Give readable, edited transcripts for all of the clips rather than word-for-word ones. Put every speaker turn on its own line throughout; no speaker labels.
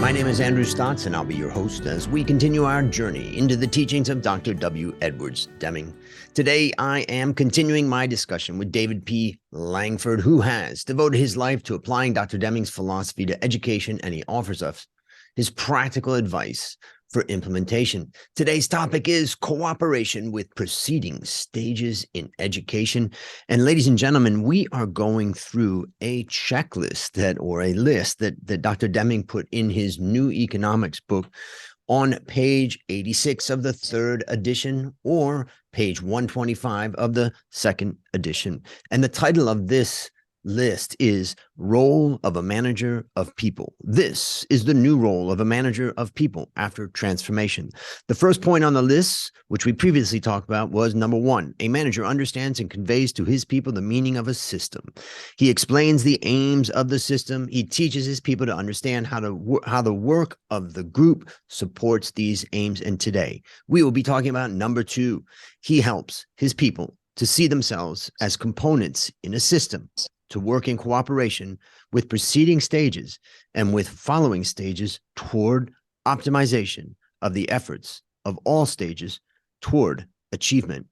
My name is Andrew Stotz, and I'll be your host as we continue our journey into the teachings of Dr. W. Edwards Deming. Today, I am continuing my discussion with David P. Langford, who has devoted his life to applying Dr. Deming's philosophy to education, and he offers us his practical advice for implementation. Today's topic is cooperation with preceding stages in education. And ladies and gentlemen, we are going through a checklist a list that Dr. Deming put in his New Economics book on page 86 of the third edition or page 125 of the second edition. And the title of this list is Role of a Manager of People. This is the new role of a manager of people after transformation. The first point on the list, which we previously talked about, was number 1. A manager understands and conveys to his people the meaning of a system. He explains the aims of the system. He teaches his people to understand how the work of the group supports these aims. And today we will be talking about number 2. He helps his people to see themselves as components in a system, to work in cooperation with preceding stages and with following stages toward optimization of the efforts of all stages toward achievement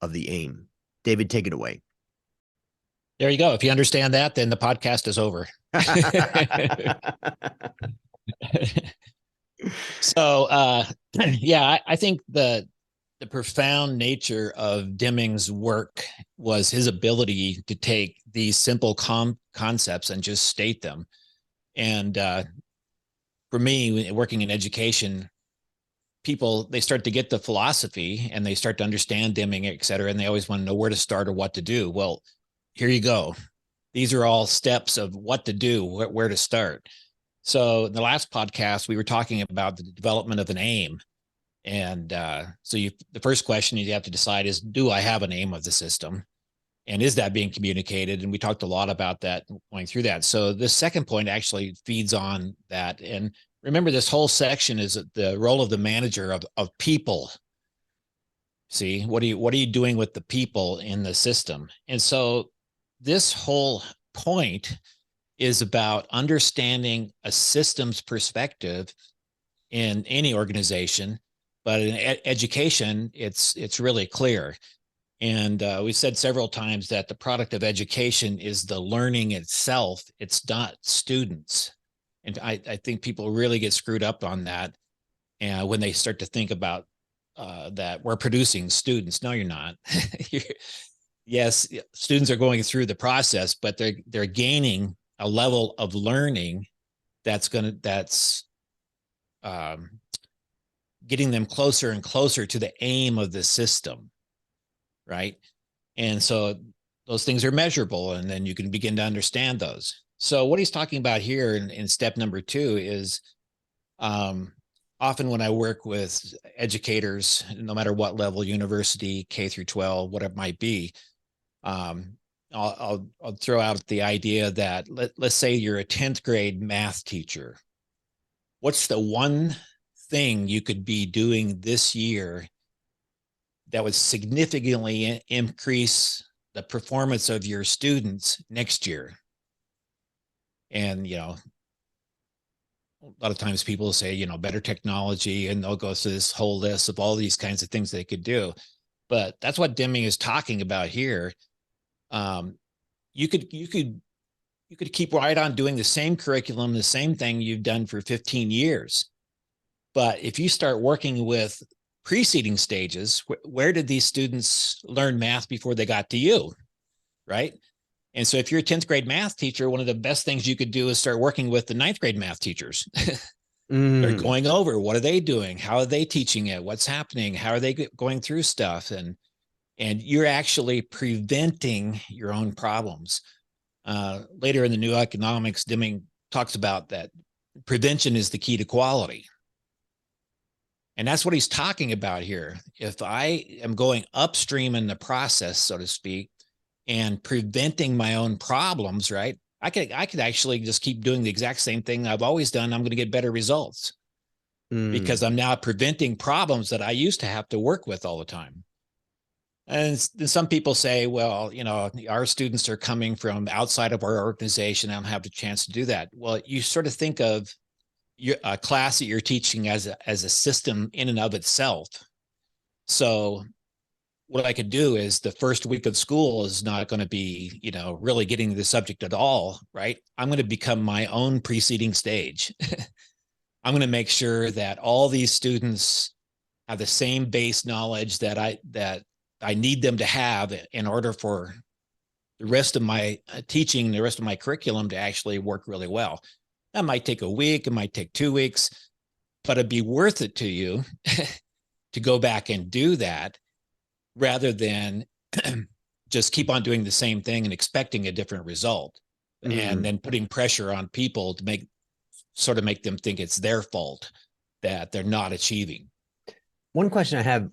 of the aim. David, take it away.
There you go. If you understand that, then the podcast is over. So, I think the profound nature of Deming's work was his ability to take these simple concepts and just state them. And for me, working in education, people, they start to get the philosophy and they start to understand Deming, et cetera, and they always want to know where to start or what to do. Well, here you go. These are all steps of what to do, where to start. So in the last podcast, we were talking about the development of an aim. And the first question you have to decide is, do I have an aim of the system? And is that being communicated? And we talked a lot about that going through that. So the second point actually feeds on that. And remember, this whole section is the role of the manager of people. See, what are you doing with the people in the system? And so this whole point is about understanding a systems perspective in any organization. But in education, it's really clear. And we've said several times that the product of education is the learning itself. It's not students. And I think people really get screwed up on that when they start to think about that we're producing students. No, you're not. Yes, students are going through the process, but they're gaining a level of learning that's getting them closer and closer to the aim of the system, right? And so those things are measurable, and then you can begin to understand those. So what he's talking about here in step number 2 is often when I work with educators, no matter what level, university, K through 12, whatever it might be, I'll throw out the idea that let's say you're a 10th grade math teacher. What's the one thing you could be doing this year that would significantly increase the performance of your students next year? And, a lot of times people say, better technology, and they'll go through this whole list of all these kinds of things they could do. But that's what Deming is talking about here. You could keep right on doing the same curriculum, the same thing you've done for 15 years. But if you start working with preceding stages, where did these students learn math before they got to you, right? And so if you're a 10th grade math teacher, one of the best things you could do is start working with the 9th grade math teachers. They're going over, what are they doing? How are they teaching it? What's happening? How are they going through stuff? And you're actually preventing your own problems. Later in the New Economics, Deming talks about that prevention is the key to quality. And that's what he's talking about here. If I am going upstream in the process, so to speak, and preventing my own problems, right? I could actually just keep doing the exact same thing I've always done. I'm going to get better results because I'm now preventing problems that I used to have to work with all the time. And some people say, well, our students are coming from outside of our organization. I don't have the chance to do that. Well, you sort of think of a class that you're teaching as a system in and of itself. So what I could do is the first week of school is not going to be, really getting the subject at all, right? I'm going to become my own preceding stage. I'm going to make sure that all these students have the same base knowledge that I need them to have in order for the rest of my teaching, the rest of my curriculum to actually work really well. That might take a week, it might take 2 weeks, but it'd be worth it to you to go back and do that rather than just keep on doing the same thing and expecting a different result, and then putting pressure on people to make them think it's their fault that they're not achieving.
One question I have,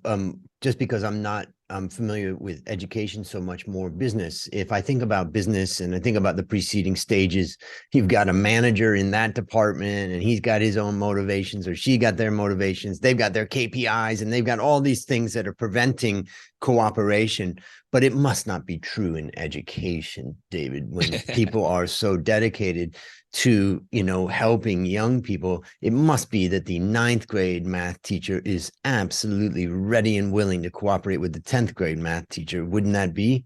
just because I'm not familiar with education so much, more business. If I think about business and I think about the preceding stages, you've got a manager in that department and he's got his own motivations, or she got their motivations. They've got their KPIs and they've got all these things that are preventing cooperation. But it must not be true in education, David, when people are so dedicated to, helping young people. It must be that the 9th grade math teacher is absolutely ready and willing to cooperate with the 10th grade math teacher. Wouldn't that be?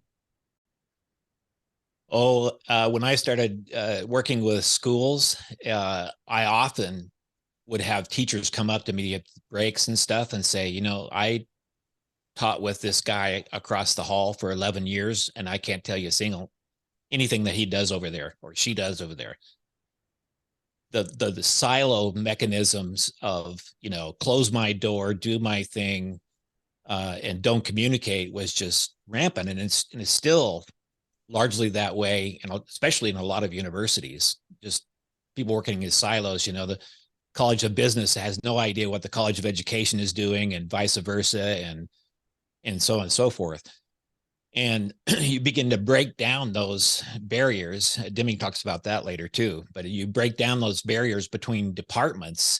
When I started working with schools, I often would have teachers come up to me at breaks and stuff and say, I taught with this guy across the hall for 11 years, and I can't tell you anything that he does over there or she does over there. The silo mechanisms of, close my door, do my thing, and don't communicate was just rampant. And it's still largely that way, and especially in a lot of universities, just people working in silos. The College of Business has no idea what the College of Education is doing, and vice versa, and so on and so forth. And you begin to break down those barriers. Deming talks about that later too, but you break down those barriers between departments,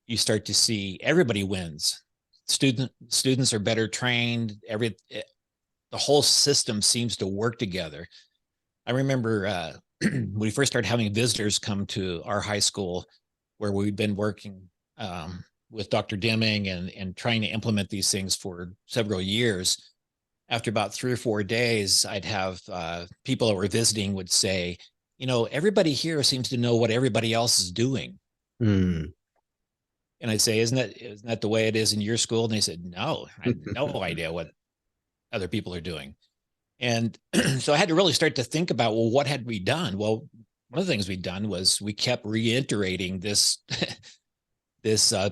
you start to see everybody wins. Students are better trained. The whole system seems to work together. I remember when we first started having visitors come to our high school, where we've been working with Dr. Deming and trying to implement these things for several years. After about 3 or 4 days, I'd have people that were visiting would say, everybody here seems to know what everybody else is doing. And I'd say, isn't that the way it is in your school? And they said, no, I had no idea what other people are doing. And so I had to really start to think about, well, what had we done? Well, one of the things we'd done was we kept reiterating this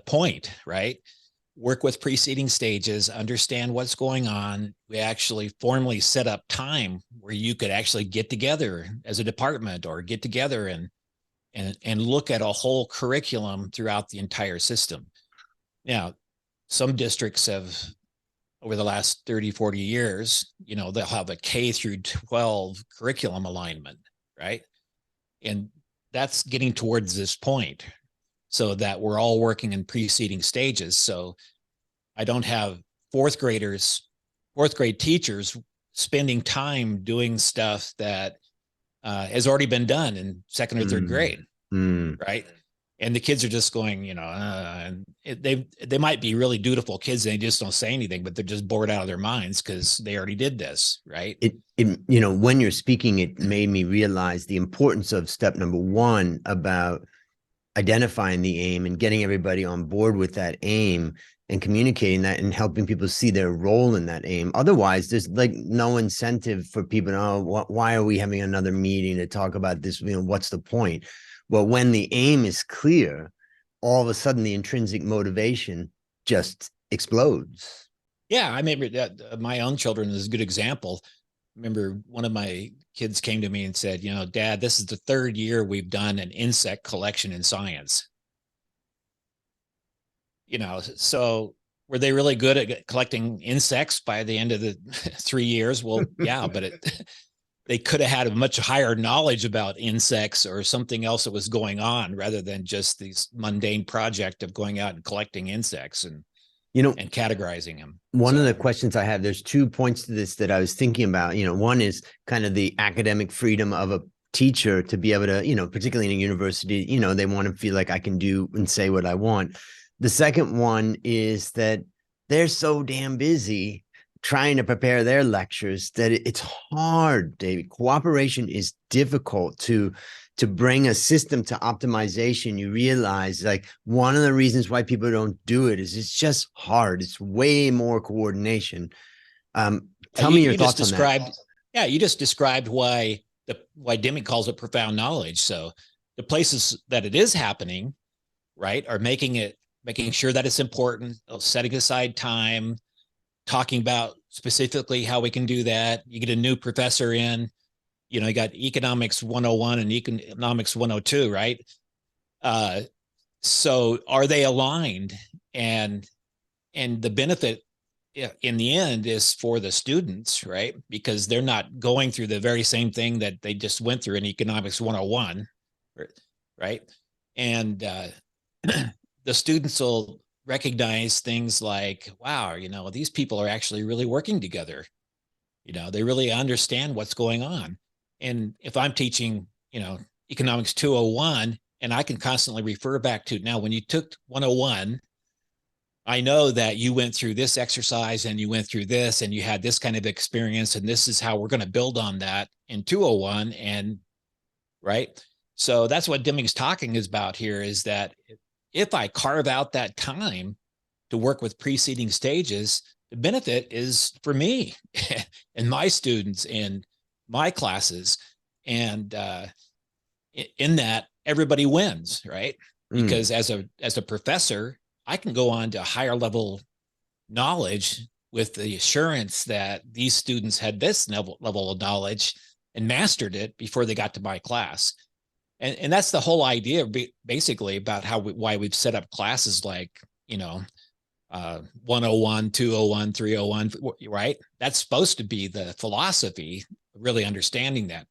point, right? Work with preceding stages, understand what's going on. We actually formally set up time where you could actually get together as a department or get together and look at a whole curriculum throughout the entire system. Now, some districts have, over the last 30, 40 years, they'll have a K through 12 curriculum alignment, right? And that's getting towards this point, so that we're all working in preceding stages. So I don't have fourth grade teachers spending time doing stuff that has already been done in 2nd or 3rd grade, right? And the kids are just going, and they might be really dutiful kids, and they just don't say anything, but they're just bored out of their minds because they already did this, right?
When you're speaking, it made me realize the importance of step number 1 about identifying the aim and getting everybody on board with that aim and communicating that and helping people see their role in that aim. Otherwise, there's no incentive for people to know, why are we having another meeting to talk about this? What's the point? Well, when the aim is clear, all of a sudden the intrinsic motivation just explodes.
Yeah, I remember that my own children is a good example. I remember one of my kids came to me and said, Dad, this is the 3rd year we've done an insect collection in science. So were they really good at collecting insects by the end of the 3 years? Well, yeah, but they could have had a much higher knowledge about insects or something else that was going on, rather than just this mundane project of going out and collecting insects and categorizing them.
One of the questions I have, there's 2 points to this that I was thinking about. One is kind of the academic freedom of a teacher to be able to, particularly in a university, they want to feel like I can do and say what I want. The second one is that they're so damn busy trying to prepare their lectures that it's hard, David. Cooperation is difficult to bring a system to optimization. You realize, like, one of the reasons why people don't do it is it's just hard. It's way more coordination. Tell me your thoughts on that.
Yeah, you just described why Deming calls it profound knowledge. So the places that it is happening, right, are making sure that it's important, setting aside time, talking about specifically how we can do that. You get a new professor in, you got economics 101 and economics 102, right? So are they aligned? And the benefit in the end is for the students, right? Because they're not going through the very same thing that they just went through in economics 101, right? And the students will recognize things like, wow, these people are actually really working together. They really understand what's going on. And if I'm teaching, economics 201, and I can constantly refer back to, now when you took 101, I know that you went through this exercise and you went through this and you had this kind of experience, and this is how we're going to build on that in 201. And right. So that's what Deming's talking about here, is that if I carve out that time to work with preceding stages, the benefit is for me and my students in my classes. And in that, everybody wins, right? Because as a professor, I can go on to higher level knowledge with the assurance that these students had this level of knowledge and mastered it before they got to my class. And that's the whole idea, basically, about why we've set up classes like, 101, 201, 301, right? That's supposed to be the philosophy, really understanding that.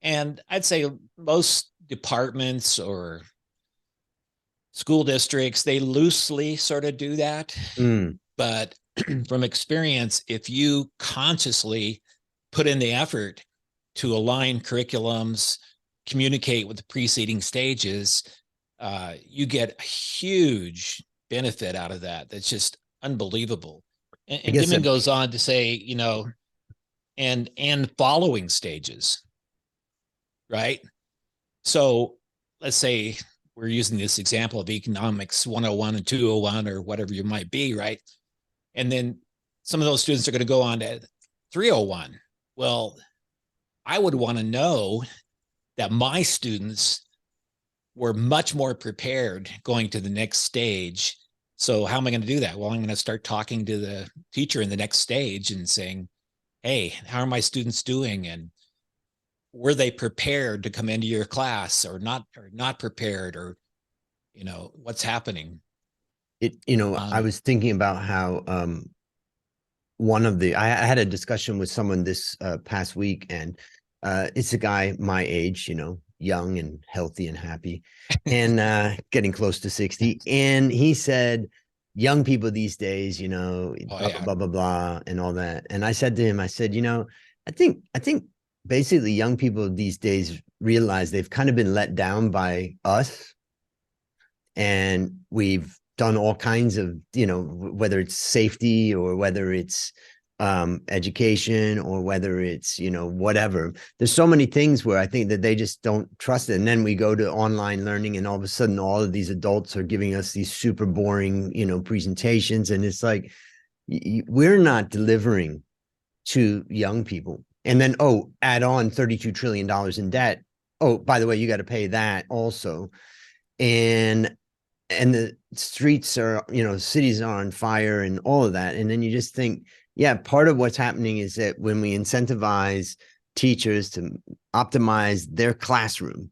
And I'd say most departments or school districts, they loosely sort of do that. But from experience, if you consciously put in the effort to align curriculums, communicate with the preceding stages, you get a huge benefit out of that. That's just unbelievable. And Deming goes on to say, and following stages, right? So let's say we're using this example of economics 101 and 201 or whatever you might be, right? And then some of those students are going to go on to 301. Well, I would want to know that my students were much more prepared going to the next stage. So how am I going to do that? Well, I'm going to start talking to the teacher in the next stage and saying, hey, how are my students doing? And were they prepared to come into your class or not prepared, or, what's happening?
I was thinking about how I had a discussion with someone this past week, and it's a guy my age, young and healthy and happy, and getting close to 60. And he said, young people these days, blah, blah, blah, and all that. And I said to him, I think basically young people these days realize they've kind of been let down by us. And we've done all kinds of, whether it's safety or whether it's education or whether it's, whatever. There's so many things where I think that they just don't trust it. And then we go to online learning, and all of a sudden all of these adults are giving us these super boring, presentations. And it's like, we're not delivering to young people. And then, add on $32 trillion in debt. Oh, by the way, you got to pay that also. And the streets are, cities are on fire and all of that. And then you just think, yeah, part of what's happening is that when we incentivize teachers to optimize their classroom,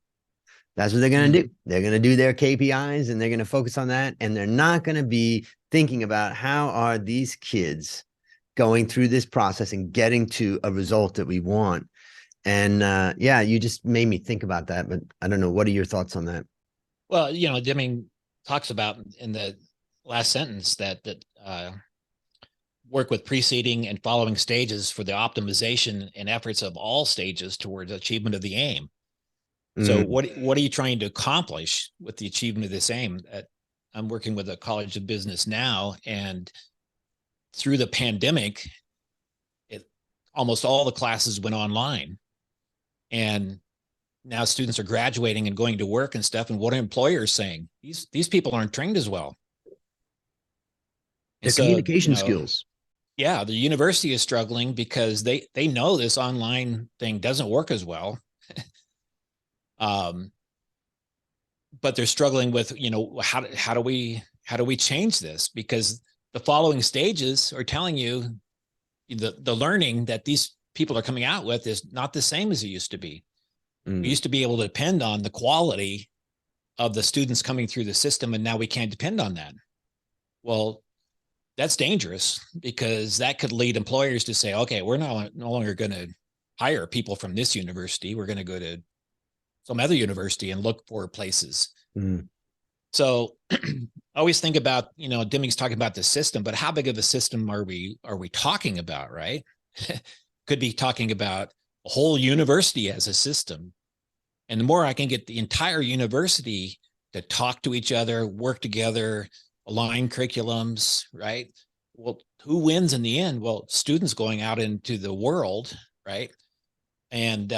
that's what they're going to do. They're going to do their KPIs and they're going to focus on that. And they're not going to be thinking about how are these kids going through this process and getting to a result that we want. And you just made me think about that. But I don't know. What are your thoughts on that?
Well, Deming talks about in the last sentence that work with preceding and following stages for the optimization and efforts of all stages towards achievement of the aim. So what are you trying to accomplish with the achievement of this aim? I'm working with a college of business now, and through the pandemic, almost all the classes went online, and now students are graduating and going to work and stuff. And what are employers saying? These people aren't trained as well.
The
And so,
communication skills.
Yeah, the university is struggling because they know this online thing doesn't work as well. But they're struggling with, how do we change this? Because the following stages are telling you the learning that these people are coming out with is not the same as it used to be. We used to be able to depend on the quality of the students coming through the system, and now we can't depend on that. Well, that's dangerous, because that could lead employers to say, okay, we're no longer going to hire people from this university. We're going to go to some other university and look for places. So I always think about, Deming's talking about the system, but how big of a system are we talking about, right? Could be talking about a whole university as a system. And the more I can get the entire university to talk to each other, work together, align curriculums, right? Well, who wins in the end? Well, students going out into the world, right? And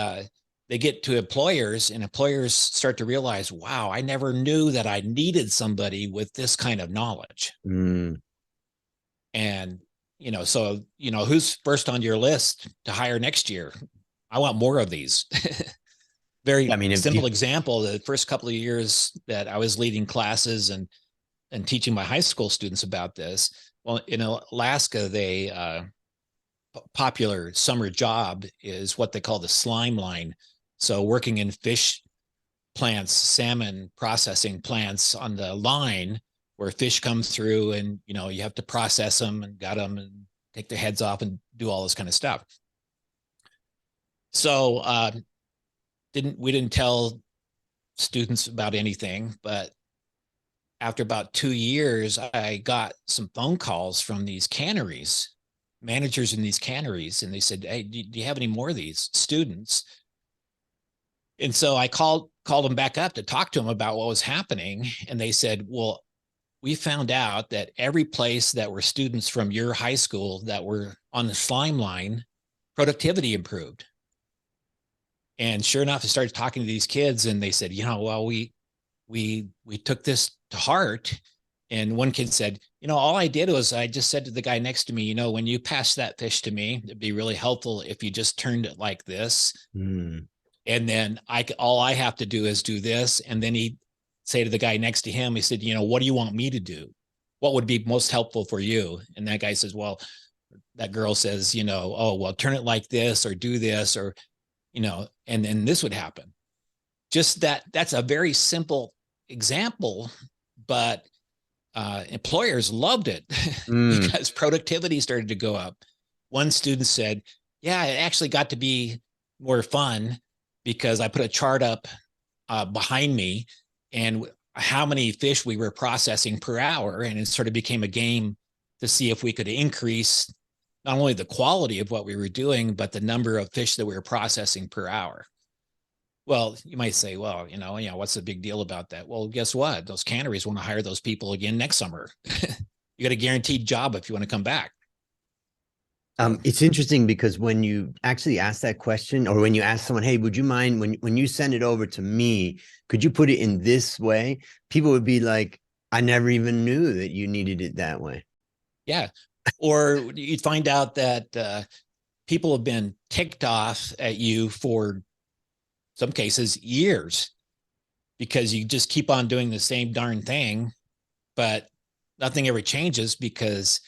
they get to employers, and employers start to realize, wow, I never knew that I needed somebody with this kind of knowledge. And, so, who's first on your list to hire next year? I want more of these. Very simple example. The first couple of years that I was leading classes and teaching my high school students about this, well, in Alaska, they popular summer job is what they call the slime line. So working in fish plants, salmon processing plants on the line where fish come through, and you have to process them and gut them and take their heads off and do all this kind of stuff. So we didn't tell students about anything, but after about 2 years, I got some phone calls from these canneries, managers in these canneries, and they said, hey, do you have any more of these students? And so I called them back up to talk to them about what was happening. And they said, well, we found out that every place that were students from your high school that were on the slime line, productivity improved. And sure enough, I started talking to these kids, and they said, well, we took this to heart. And one kid said, all I did was I just said to the guy next to me, when you pass that fish to me, it'd be really helpful if you just turned it like this. And then all I have to do is do this. And then he'd say to the guy next to him, he said, what do you want me to do? What would be most helpful for you? And that guy says, well, that girl says, oh, well, turn it like this or do this, or, and then this would happen. Just that's a very simple example, but employers loved it because productivity started to go up. One student said, yeah, it actually got to be more fun because I put a chart up behind me and how many fish we were processing per hour. And it sort of became a game to see if we could increase not only the quality of what we were doing, but the number of fish that we were processing per hour. Well, you might say, well, what's the big deal about that? Well, guess what? Those canneries want to hire those people again next summer. You got a guaranteed job if you want to come back.
It's interesting because when you actually ask that question, or when you ask someone, hey, would you mind when you send it over to me, could you put it in this way? People would be like, I never even knew that you needed it that way.
Yeah. Or you'd find out that people have been ticked off at you for some cases years because you just keep on doing the same darn thing, but nothing ever changes because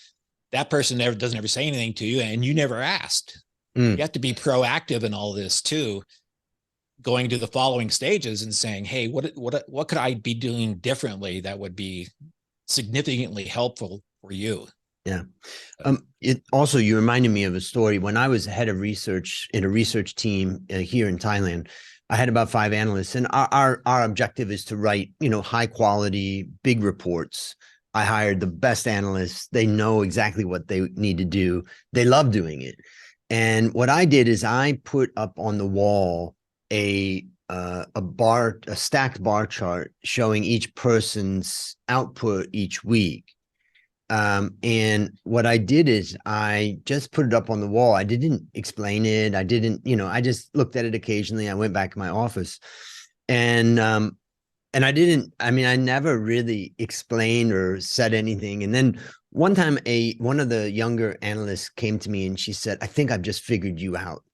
that person doesn't ever say anything to you and you never asked. You have to be proactive in all this too, going to the following stages and saying, hey, what could I be doing differently that would be significantly helpful for you?
Yeah. You reminded me of a story. When I was head of research in a research team here in Thailand, I had about 5 analysts, and our objective is to write, high quality, big reports. I hired the best analysts. They know exactly what they need to do. They love doing it. And what I did is I put up on the wall a a stacked bar chart showing each person's output each week. And what I did is I just put it up on the wall. I didn't explain it. I didn't, I just looked at it occasionally. I went back to my office, and I never really explained or said anything. And then one time one of the younger analysts came to me and she said, "I think I've just figured you out."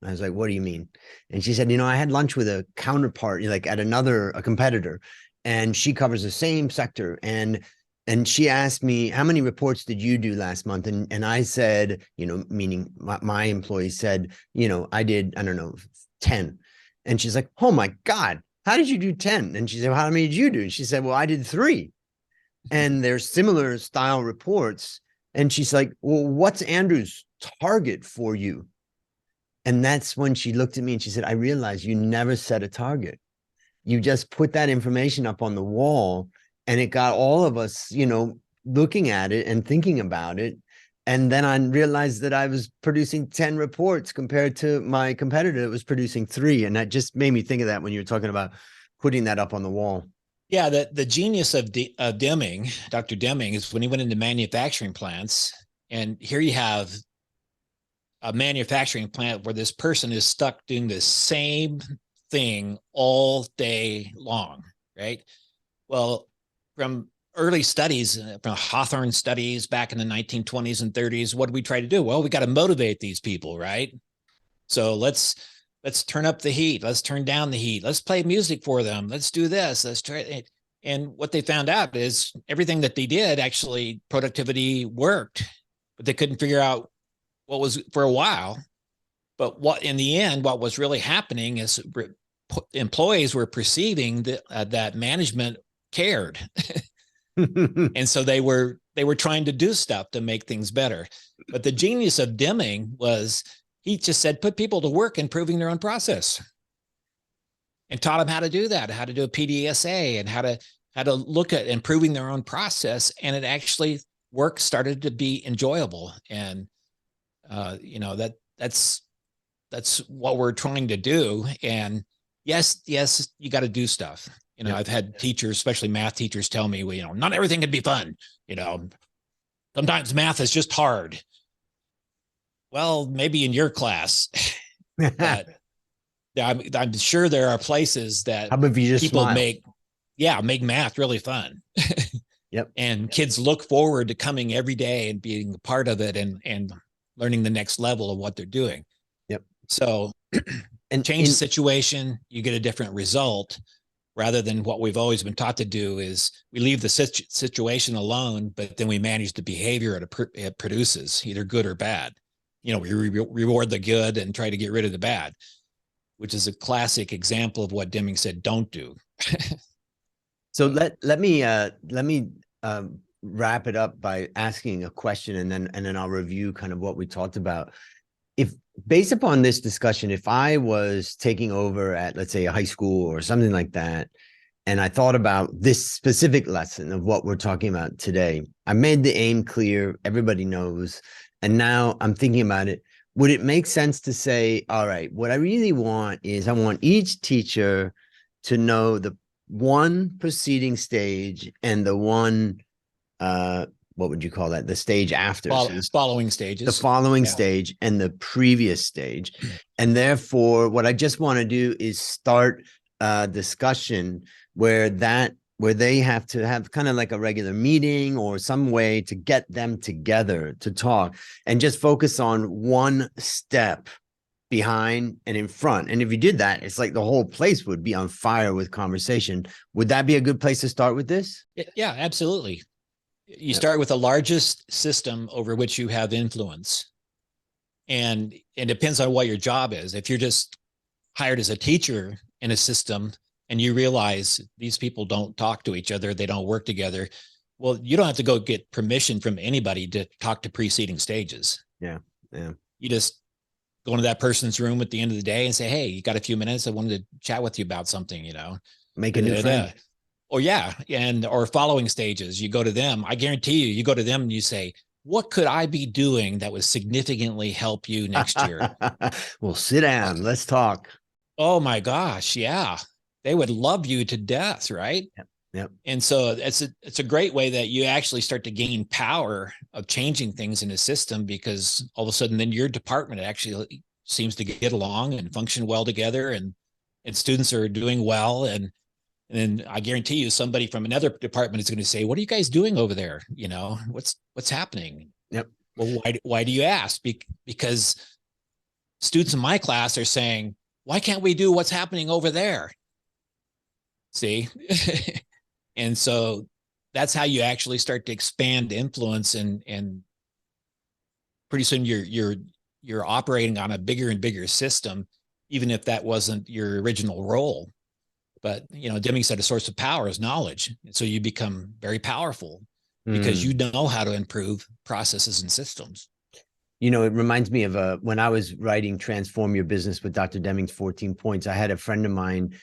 And I was like, "What do you mean?" And she said, "I had lunch with a counterpart, like at a competitor, and she covers the same sector. And she asked me, how many reports did you do last month?" And I said, meaning my employee said, I did, I don't know, 10. And she's like, "Oh my God, how did you do 10? And she said, "Well, how many did you do?" And she said, "Well, I did 3. And they're similar style reports." And she's like, "Well, what's Andrew's target for you?" And that's when she looked at me and she said, "I realized you never set a target. You just put that information up on the wall, and it got all of us, looking at it and thinking about it. And then I realized that I was producing 10 reports compared to my competitor that was producing 3. And that just made me think of that when you were talking about putting that up on the wall.
Yeah, the genius of Deming, Dr. Deming, is when he went into manufacturing plants, and here you have a manufacturing plant where this person is stuck doing the same thing all day long, right? Well, from early studies, from Hawthorne studies back in the 1920s and 30s, what do we try to do? Well, we got to motivate these people, right? So let's turn up the heat. Let's turn down the heat. Let's play music for them. Let's do this. Let's try it. And what they found out is everything that they did, actually productivity worked, but they couldn't figure out what was for a while. But what in the end, what was really happening is employees were perceiving that management cared. And so they were trying to do stuff to make things better. But the genius of Deming was he just said, put people to work improving their own process, and taught them how to do that, how to do a PDSA, and how to look at improving their own process. And it actually work started to be enjoyable. And that's what we're trying to do. And yes, you got to do stuff. I've had teachers, especially math teachers, tell me, well, not everything can be fun. Sometimes math is just hard. Well, maybe in your class, but I'm sure there are places that people make math really fun.
Yep.
And kids look forward to coming every day and being a part of it and learning the next level of what they're doing.
Yep.
So and change the situation, you get a different result, rather than what we've always been taught to do is we leave the situation alone, but then we manage the behavior it produces, either good or bad. We reward the good and try to get rid of the bad, which is a classic example of what Deming said, don't do.
So let me wrap it up by asking a question, and then I'll review kind of what we talked about. If based upon this discussion, if I was taking over at, let's say, a high school or something like that, and I thought about this specific lesson of what we're talking about today, I made the aim clear, everybody knows, and now I'm thinking about it. Would it make sense to say, all right, what I really want is I want each teacher to know the one preceding stage and the one, what would you call that? The stage after.
Following stages.
The following stage and the previous stage. And therefore, what I just want to do is start a discussion where they have to have kind of like a regular meeting or some way to get them together to talk and just focus on one step behind and in front. And if you did that, it's like the whole place would be on fire with conversation. Would that be a good place to start with this?
Yeah, absolutely. You start with the largest system over which you have influence. And it depends on what your job is. If you're just hired as a teacher in a system and you realize these people don't talk to each other, they don't work together, well, you don't have to go get permission from anybody to talk to preceding stages.
Yeah.
You just go into that person's room at the end of the day and say, hey, you got a few minutes? I wanted to chat with you about something,
Make a new friend.
Or following stages, you go to them. I guarantee you go to them and you say, what could I be doing that would significantly help you next year?
Well, sit down. Let's talk.
Oh my gosh, yeah. They would love you to death, right?
Yep. Yep.
And so it's a great way that you actually start to gain power of changing things in a system, because all of a sudden then your department actually seems to get along and function well together, and students are doing well. And then I guarantee you somebody from another department is going to say, "What are you guys doing over there? You know, what's happening?"
Yep.
Well, why do you ask? Because students in my class are saying, "Why can't we do what's happening over there?" See? And so that's how you actually start to expand influence, and pretty soon you're operating on a bigger and bigger system, even if that wasn't your original role. But Deming said a source of power is knowledge. And so you become very powerful because you know how to improve processes and systems.
It reminds me of when I was writing Transform Your Business with Dr. Deming's 14 Points. I had a friend of mine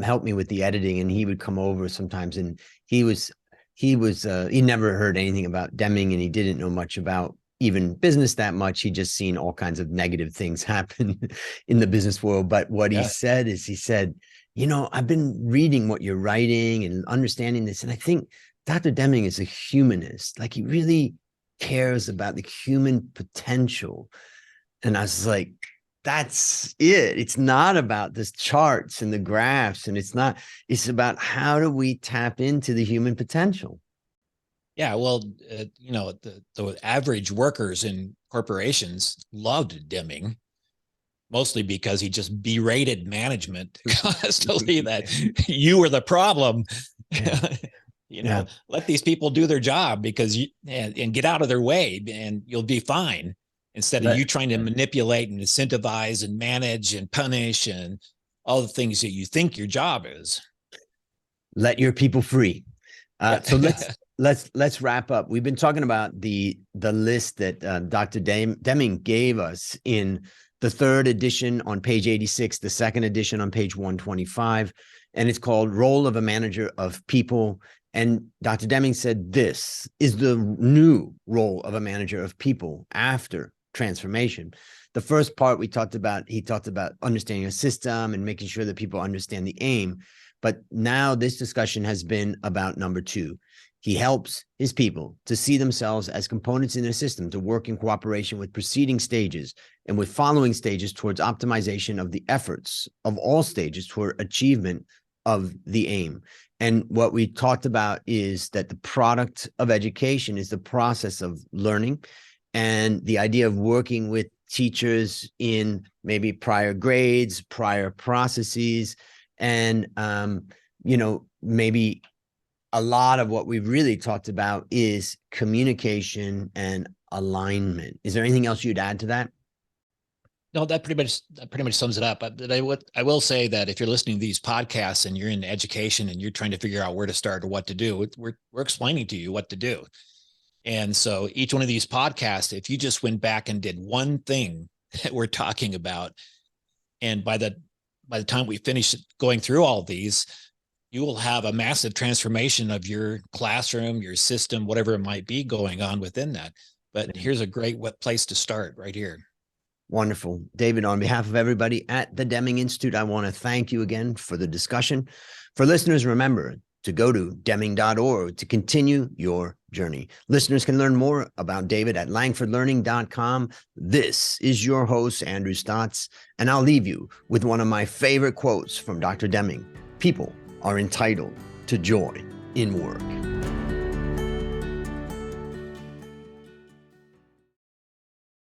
help me with the editing, and he would come over sometimes, and he never heard anything about Deming, and he didn't know much about even business that much. He'd just seen all kinds of negative things happen in the business world. But what he said is, he said, I've been reading what you're writing and understanding this, and I think Dr. Deming is a humanist. Like, he really cares about the human potential. And I was like, that's it. It's not about the charts and the graphs, and it's about how do we tap into the human potential.
Yeah, well, the average workers in corporations loved Deming, mostly because he just berated management constantly that you were the problem. Let these people do their job and get out of their way, and you'll be fine. Instead of you trying to manipulate and incentivize and manage and punish and all the things that you think your job is.
Let your people free. So let's wrap up. We've been talking about the list that Dr. Deming gave us in the third edition on page 86, the second edition on page 125, and it's called Role of a Manager of People. And Dr. Deming said this is the new role of a manager of people after transformation. The first part he talked about understanding a system and making sure that people understand the aim. But now this discussion has been about number two. He helps his people to see themselves as components in a system, to work in cooperation with preceding stages and with following stages towards optimization of the efforts of all stages toward achievement of the aim. And what we talked about is that the product of education is the process of learning, and the idea of working with teachers in maybe prior grades, prior processes, and maybe a lot of what we've really talked about is communication and alignment. Is there anything else you'd add to that?
No, that pretty much sums it up. But I will say that if you're listening to these podcasts and you're in education and you're trying to figure out where to start or what to do, we're explaining to you what to do. And so each one of these podcasts, if you just went back and did one thing that we're talking about, and by the time we finish going through all these, you will have a massive transformation of your classroom, your system, whatever it might be going on within that. But here's a great place to start right here.
Wonderful. David, on behalf of everybody at the Deming Institute, I want to thank you again for the discussion. For listeners, remember to go to deming.org to continue your journey. Listeners can learn more about David at langfordlearning.com. This is your host, Andrew Stotz, and I'll leave you with one of my favorite quotes from Dr. Deming. People are entitled to joy in work.